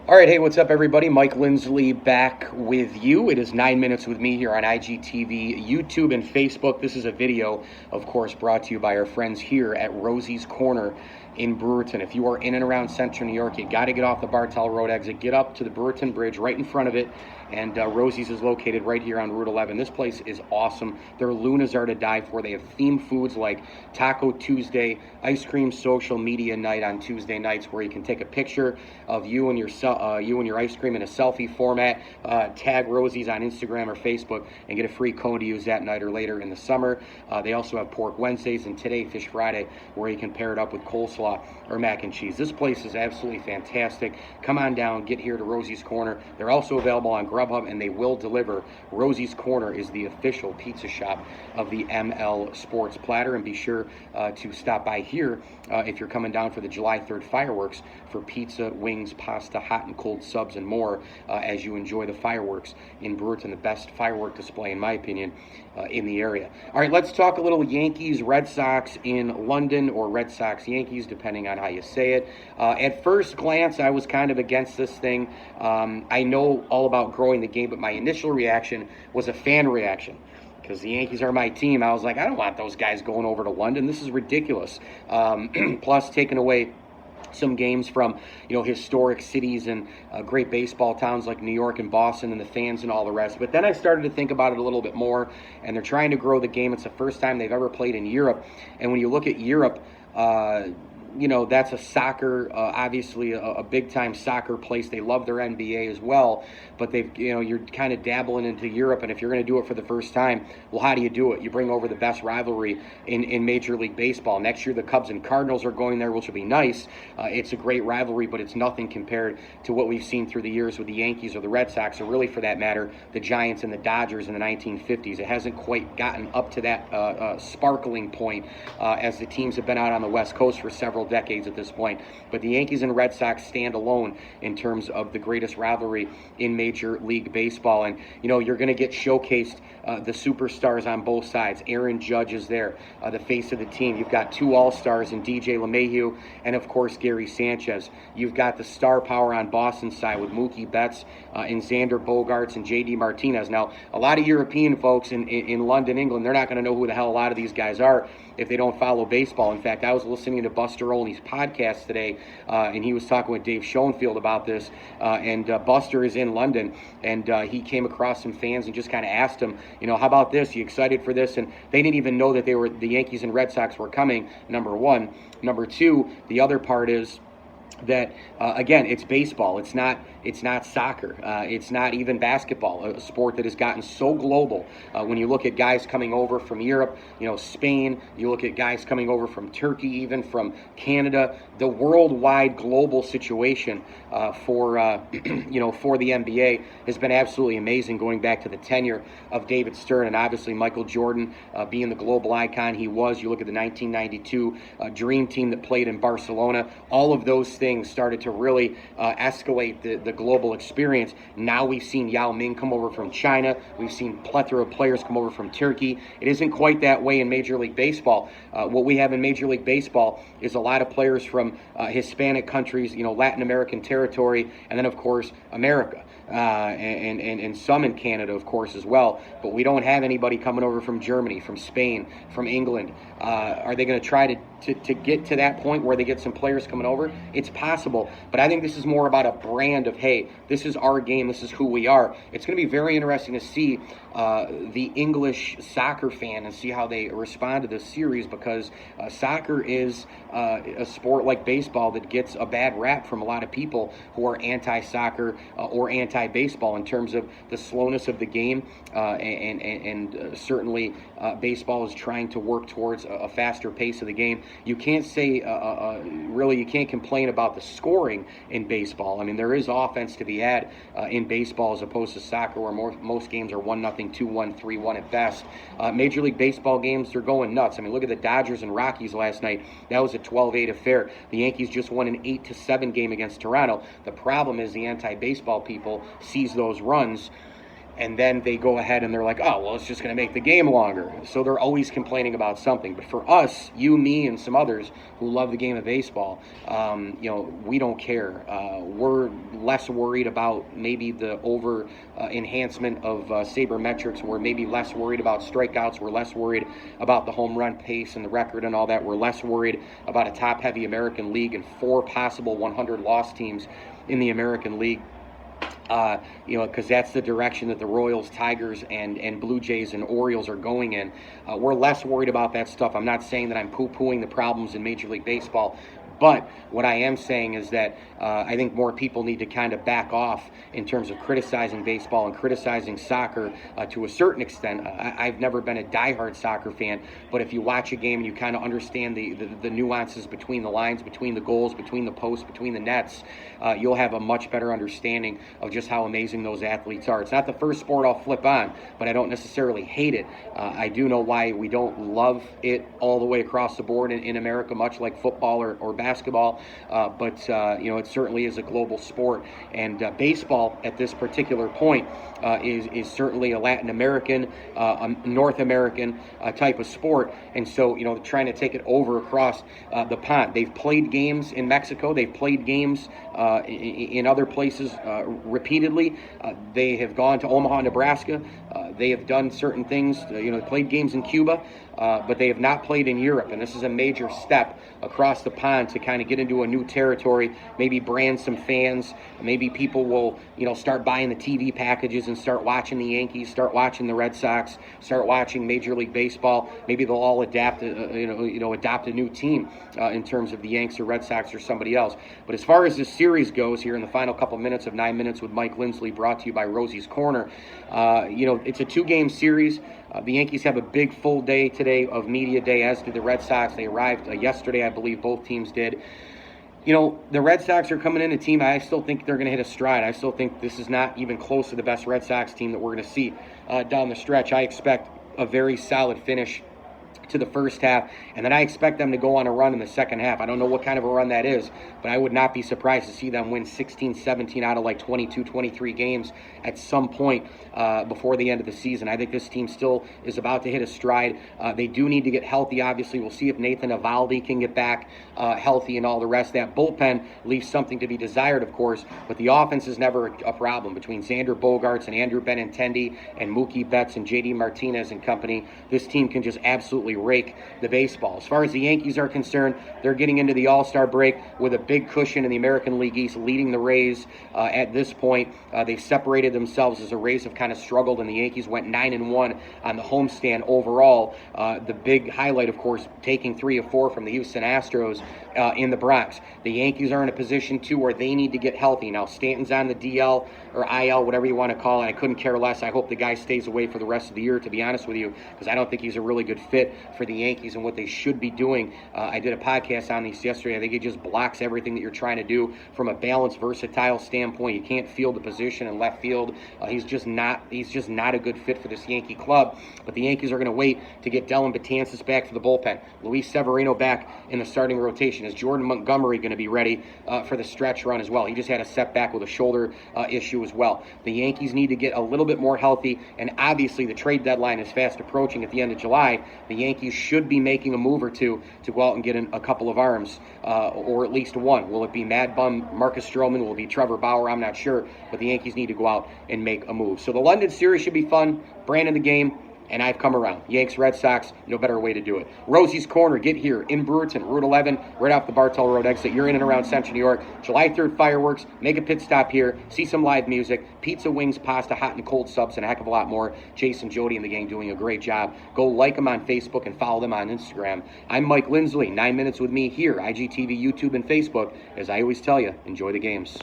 All right, hey, what's up, everybody? Mike Lindsley back with you. It is 9 Minutes with me here on IGTV, YouTube, and Facebook. This is a video, of course, brought to you by our friends here at Rosie's Corner in Brewerton. If you are in and around Central New York, you got to get off the Bartell Road exit, get up to the Brewerton Bridge right in front of it, and Rosie's is located right here on Route 11. This place is awesome. Their Lunas are to die for. They have themed foods like Taco Tuesday, ice cream social media night on Tuesday nights, where you can take a picture of you and your ice cream in a selfie format, tag Rosie's on Instagram or Facebook, and get a free cone to use that night or later in the summer. They also have Pork Wednesdays and today Fish Friday, where you can pair it up with coleslaw or mac and cheese. This place is absolutely fantastic. Come on down, get here to Rosie's Corner. They're also available on Grubhub, and they will deliver. Rosie's Corner is the official pizza shop of the ML Sports Platter, and be sure to stop by here if you're coming down for the July 3rd fireworks for pizza, wings, pasta, hot and cold subs, and more as you enjoy the fireworks in Brewerton, the best firework display, in my opinion, in the area. All right, let's talk a little Yankees, Red Sox in London, or Red Sox Yankees, depending on how you say it. At first glance, I was kind of against this thing. I know all about growing the game, but my initial reaction was a fan reaction, because the Yankees are my team. I was like, I don't want those guys going over to London. This is ridiculous. Plus, taking away some games from, historic cities and great baseball towns like New York and Boston, and the fans and all the rest. But then I started to think about it a little bit more, and they're trying to grow the game. It's the first time they've ever played in Europe. And when you look at Europe, that's a soccer, obviously a big-time soccer place. They love their NBA as well, but you're kind of dabbling into Europe, and if you're going to do it for the first time, well, how do you do it? You bring over the best rivalry in Major League Baseball. Next year, the Cubs and Cardinals are going there, which will be nice. It's a great rivalry, but it's nothing compared to what we've seen through the years with the Yankees or the Red Sox, or really, for that matter, the Giants and the Dodgers in the 1950s. It hasn't quite gotten up to that sparkling point as the teams have been out on the West Coast for several decades at this point. But the Yankees and Red Sox stand alone in terms of the greatest rivalry in Major League Baseball. And, you're going to get showcased the superstars on both sides. Aaron Judge is there, the face of the team. You've got two All-Stars in DJ LeMahieu and, of course, Gary Sanchez. You've got the star power on Boston's side with Mookie Betts and Xander Bogaerts and J.D. Martinez. Now, a lot of European folks in London, England, they're not going to know who the hell a lot of these guys are if they don't follow baseball. In fact, I was listening to Buster Olney's podcast today, and he was talking with Dave Schoenfield about this, and Buster is in London, and he came across some fans and just kind of asked him, how about this? You excited for this? And they didn't even know that the Yankees and Red Sox were coming, number one. Number two, the other part is that, again, it's baseball. It's not soccer. It's not even basketball, a sport that has gotten so global. When you look at guys coming over from Europe, Spain, you look at guys coming over from Turkey, even from Canada, the worldwide global situation for the NBA has been absolutely amazing, going back to the tenure of David Stern and obviously Michael Jordan being the global icon he was. You look at the 1992 Dream Team that played in Barcelona. All of those things started to really escalate the global experience. Now we've seen Yao Ming come over from China. We've seen plethora of players come over from Turkey. It isn't quite that way in Major League Baseball. What we have in Major League Baseball is a lot of players from Hispanic countries, Latin American territory, and then, of course, America. And some in Canada, of course, as well. But we don't have anybody coming over from Germany, from Spain, from England. Are they going to try to get to that point where they get some players coming over? It's possible. But I think this is more about a brand of, hey, this is our game, this is who we are. It's going to be very interesting to see the English soccer fan and see how they respond to this series, because soccer is a sport like baseball that gets a bad rap from a lot of people who are anti-soccer or anti-baseball in terms of the slowness of the game, and certainly baseball is trying to work towards a faster pace of the game. You can't say, really, you can't complain about the scoring in baseball. I mean, there is offense to be had in baseball as opposed to soccer, where most games are 1-0, 2-1, 3-1 at best. Major League Baseball games, they're going nuts. I mean, look at the Dodgers and Rockies last night. That was a 12-8 affair. The Yankees just won an 8-7 game against Toronto. The problem is the anti-baseball people sees those runs and then they go ahead and they're like, oh, well, it's just going to make the game longer. So they're always complaining about something. But for us, you, me, and some others who love the game of baseball, we don't care. We're less worried about maybe the over enhancement of sabermetrics. We're maybe less worried about strikeouts. We're less worried about the home run pace and the record and all that. We're less worried about a top-heavy American League and 4 possible 100-loss teams in the American League. Because that's the direction that the Royals, Tigers, and Blue Jays and Orioles are going in. We're less worried about that stuff. I'm not saying that I'm poo-pooing the problems in Major League Baseball, but what I am saying is that I think more people need to kind of back off in terms of criticizing baseball and criticizing soccer to a certain extent. I've never been a diehard soccer fan, but if you watch a game and you kind of understand the nuances between the lines, between the goals, between the posts, between the nets, you'll have a much better understanding of just how amazing those athletes are. It's not the first sport I'll flip on, but I don't necessarily hate it. I do know why we don't love it all the way across the board in America, much like football or basketball, but it certainly is a global sport, and baseball at this particular point is certainly a Latin American, North American type of sport, and so trying to take it over across the pond. They've played games in Mexico. They've played games in other places repeatedly. They have gone to Omaha, Nebraska. They have done certain things. Played games in Cuba. But they have not played in Europe, and this is a major step across the pond to kind of get into a new territory, maybe brand some fans, maybe people will, start buying the TV packages and start watching the Yankees, start watching the Red Sox, start watching Major League Baseball. Maybe they'll all adopt a new team in terms of the Yanks or Red Sox or somebody else. But as far as this series goes here in the final couple minutes of 9 minutes with Mike Lindsley, brought to you by Rosie's Corner, it's a 2-game series. The Yankees have a big full day today of media day, as did the Red Sox. They arrived yesterday, I believe both teams did. The Red Sox are coming in a team, I still think they're going to hit a stride. I still think this is not even close to the best Red Sox team that we're going to see down the stretch. I expect a very solid finish to the first half, and then I expect them to go on a run in the second half. I don't know what kind of a run that is, but I would not be surprised to see them win 16, 17 out of like 22, 23 games at some point before the end of the season. I think this team still is about to hit a stride. They do need to get healthy, obviously. We'll see if Nathan Eovaldi can get back healthy and all the rest. That bullpen leaves something to be desired, of course, but the offense is never a problem. Between Xander Bogaerts and Andrew Benintendi and Mookie Betts and J.D. Martinez and company, this team can just absolutely rake the baseball. As far as the Yankees are concerned, they're getting into the All-Star break with a big cushion in the American League East, leading the Rays at this point. They've separated themselves as the Rays have kind of struggled, and the Yankees went 9-1 on the homestand overall. The big highlight, of course, taking 3 of 4 from the Houston Astros in the Bronx. The Yankees are in a position, too, where they need to get healthy. Now, Stanton's on the DL or IL, whatever you want to call it. I couldn't care less. I hope the guy stays away for the rest of the year, to be honest with you, because I don't think he's a really good fit for the Yankees and what they should be doing. I did a podcast on these yesterday. I think he just blocks everything that you're trying to do from a balanced, versatile standpoint. You can't field the position in left field. He's just not a good fit for this Yankee club. But the Yankees are going to wait to get Dellin Betances back for the bullpen. Luis Severino back in the starting rotation. Is Jordan Montgomery going to be ready for the stretch run as well? He just had a setback with a shoulder issue as well. The Yankees need to get a little bit more healthy, and obviously the trade deadline is fast approaching at the end of July. The Yankees should be making a move or two to go out and get a couple of arms, or at least one. Will it be Mad Bum Marcus Stroman? Will it be Trevor Bauer? I'm not sure, but the Yankees need to go out and make a move. So the London series should be fun. Brand of the game. And I've come around. Yanks, Red Sox, no better way to do it. Rosie's Corner, get here in Brewerton, Route 11, right off the Bartell Road exit. You're in and around Central New York. July 3rd fireworks. Make a pit stop here. See some live music. Pizza, wings, pasta, hot and cold subs, and a heck of a lot more. Jason, Jody, and the gang doing a great job. Go like them on Facebook and follow them on Instagram. I'm Mike Lindsley. 9 minutes with me here, IGTV, YouTube, and Facebook. As I always tell you, enjoy the games.